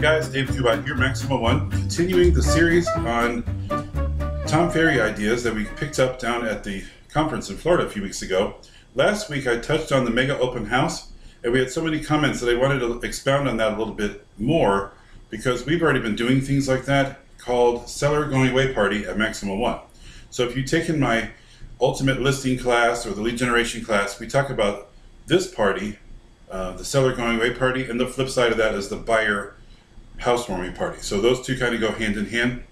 guys, Dave Kubot here, Maxima One, continuing the series on Tom Ferry ideas that we picked up down at the conference in Florida a few weeks ago. Last week I touched on the Mega Open House, and we had so many comments that I wanted to expound on that a little bit more, because we've already been doing things like that called Seller Going Away Party at Maxima One. So if you've taken my Ultimate Listing class or the Lead Generation class, we talk about this party, the Seller Going Away Party, and the flip side of that is the Buyer Housewarming Party. So those two kind of go hand in hand.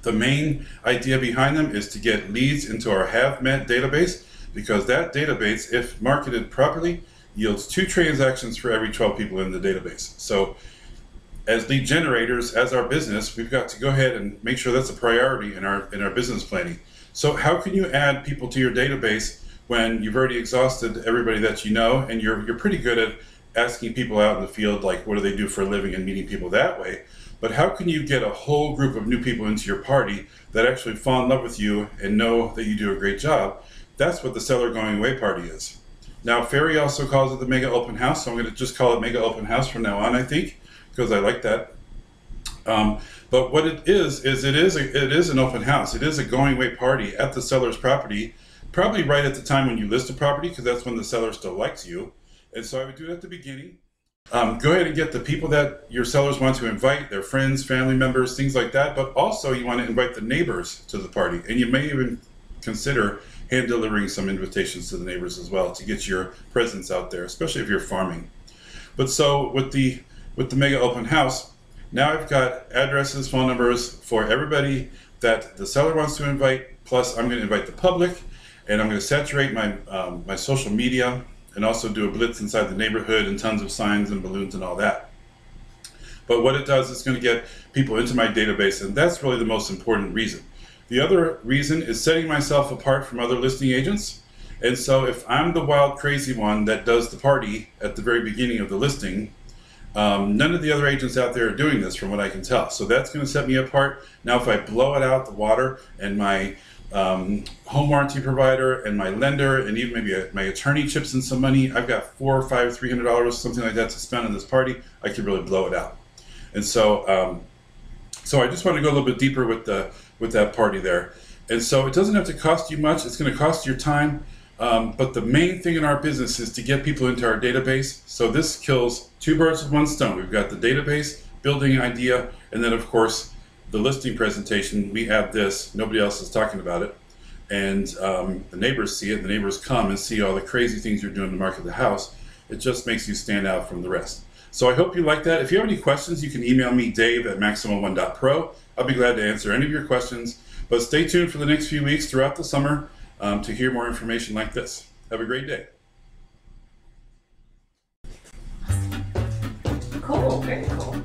The main idea behind them is to get leads into our Have Met database, because that database, if marketed properly, yields 2 transactions for every 12 people in the database. So as lead generators, as our business, we've got to go ahead and make sure that's a priority in our business planning. So how can you add people to your database when you've already exhausted everybody that you know, and you're pretty good at asking people out in the field, like what do they do for a living, and meeting people that way? But how can you get a whole group of new people into your party that actually fall in love with you and know that you do a great job? That's what the Seller Going Away Party is. Now, Ferry also calls it the Mega Open House, so I'm going to just call it Mega Open House from now on, I think, because I like that. But what it is it is an open house. It is a going away party at the seller's property, probably right at the time when you list a property, because that's when the seller still likes you. And so I would do it at the beginning. Go ahead and get the people that your sellers want to invite, their friends, family members, things like that. But also you want to invite the neighbors to the party. And you may even consider hand delivering some invitations to the neighbors as well to get your presence out there, especially if you're farming. But so with the Mega Open House, now I've got addresses, phone numbers for everybody that the seller wants to invite, plus I'm going to invite the public, and I'm going to saturate my, my social media, and also do a blitz inside the neighborhood and tons of signs and balloons and all that. But what it does is going to get people into my database, and that's really the most important reason. The other reason is setting myself apart from other listing agents. And so if I'm the wild crazy one that does the party at the very beginning of the listing, none of the other agents out there are doing this from what I can tell. So that's going to set me apart. Now if I blow it out the water, and my home warranty provider and my lender and even maybe my attorney chips in some money, I've got $400, $500, $300, something like that to spend on this party, I could really blow it out. And so so I just want to go a little bit deeper with that party there. And so it doesn't have to cost you much. It's going to cost your time. But the main thing in our business is to get people into our database. So this kills 2 birds with 1 stone. We've got the database building idea, and then of course the listing presentation. We have this, nobody else is talking about it, and the neighbors see it. The neighbors come and see all the crazy things you're doing to market the house. It just makes you stand out from the rest. So I hope you like that. If you have any questions, you can email me, dave@maxima1.pro. I'll be glad to answer any of your questions. But stay tuned for the next few weeks throughout the summer to hear more information like this. Have a great day. Cool, very cool.